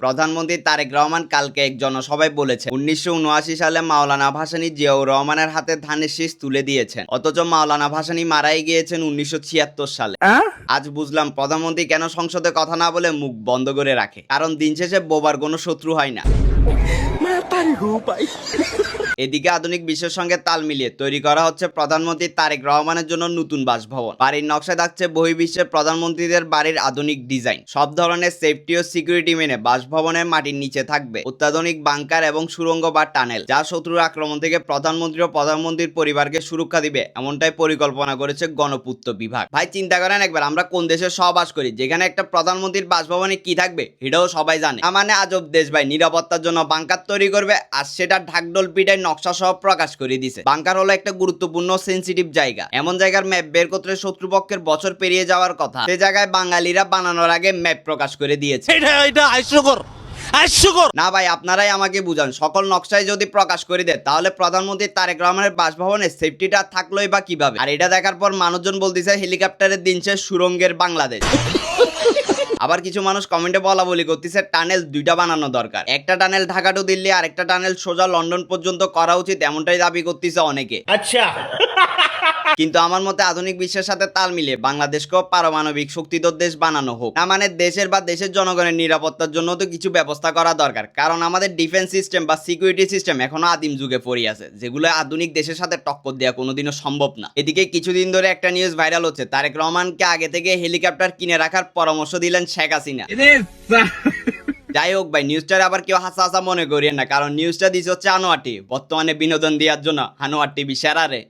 প্রধানমন্ত্রী তারেক রহমান কালকে এক জনসভায় বলেছেন 1979 সালে মাওলানা ভাসানী জিয়াউর রহমানের হাতে ধানের শীষ তুলে দিয়েছেন, অথচ মাওলানা ভাসানী মারাই গিয়েছেন 1976 সালে। আজ বুঝলাম প্রধানমন্ত্রী কেন সংসদে কথা না বলে মুখ বন্ধ করে রাখে, কারণ দিন শেষে বোবার কোনো শত্রু হয় না। এদিকে আধুনিক বিশ্বের সঙ্গে তাল মিলিয়ে তৈরি করা হচ্ছে প্রধানমন্ত্রী তারেক রহমানের জন্য নতুন বাসভবন। বাড়ির নকশায় থাকছে বহির্বিশ্বের প্রধানমন্ত্রীদের বাড়ির আধুনিক ডিজাইন। সব ধরনের সেফটি ও সিকিউরিটি মেনে বাসভবনের মাটির নিচে থাকবে অত্যাধুনিক বাংকার এবং সুড়ঙ্গ বা টানেল, যা শত্রুর আক্রমণ থেকে প্রধানমন্ত্রী ও প্রধানমন্ত্রীর পরিবারকে সুরক্ষা দিবে, এমনটাই পরিকল্পনা করেছে গণপূর্ত বিভাগ। ভাই চিন্তা করেন একবার, আমরা কোন দেশে সহবাস করি যেখানে একটা প্রধানমন্ত্রীর বাসভবনে কি থাকবে এটাও সবাই জানে। মানে আজব দেশ ভাই, নিরাপত্তার জন্য বাংকার তৈরি করবে আর সেটা ঢাকঢোল পিটায় নকশা সহ প্রকাশ করে দিছে। বাংকার হলো একটা গুরুত্বপূর্ণ সেন্সিটিভ জায়গা। এমন জায়গার ম্যাপ বের করতে শত্রুপক্ষের বছর পেরিয়ে যাওয়ার কথা, সে জায়গায় বাঙালিরা বানানোর আগে ম্যাপ প্রকাশ করে দিয়েছে। না ভাই, আপনারাই আমাকে বুঝান, সকল নকশায় যদি প্রকাশ করে দেয় তাহলে প্রধানমন্ত্রী তারেক রহমানের বাসভবনের সেফটিটা থাকলোই বা কিভাবে? আর এটা দেখার পর মানুষজন বলতেছে হেলিকপ্টারের দিন শেষ সুরঙ্গের বাংলাদেশ। আবার কিছু মানুষ কমেন্টে বলা বলি করতেছে টানেল দুইটা বানানো দরকার, একটা টানেল ঢাকা টু দিল্লি আর একটা টানেল সোজা লন্ডন পর্যন্ত করা উচিত, এমনটাই দাবি করতেছে অনেকে। আচ্ছা, কিন্তু আমার মতে আধুনিক বিশ্বের সাথে তাল মিলিয়ে বাংলাদেশকেও পারমাণবিক শক্তিধর দেশ বানানো হোক। না মানে দেশের বা দেশের জনগণের নিরাপত্তার জন্য তো কিছু ব্যবস্থা করা দরকার, কারণ আমাদের ডিফেন্স সিস্টেম বা সিকিউরিটি সিস্টেম এখনো আদিম যুগে পড়ে আছে, যেগুলো আধুনিক দেশের সাথে টক্কর দেওয়া কোনোদিনও সম্ভব না। এদিকে কিছুদিন ধরে একটা নিউজ ভাইরাল হচ্ছে, তারেক রহমানকে আগে থেকে হেলিকপ্টার কিনে রাখার পরামর্শ দিলেন শেখ হাসিনা। যাই হোক ভাই, নিউজটার আবার কেউ হাসা হাসা মনে করিয়েন না, কারণ নিউজটা দিচ্ছে হচ্ছে আনোয়ার টিভি, বর্তমানে বিনোদন দেওয়ার জন্য আনোয়ার টিভি সেরা রে।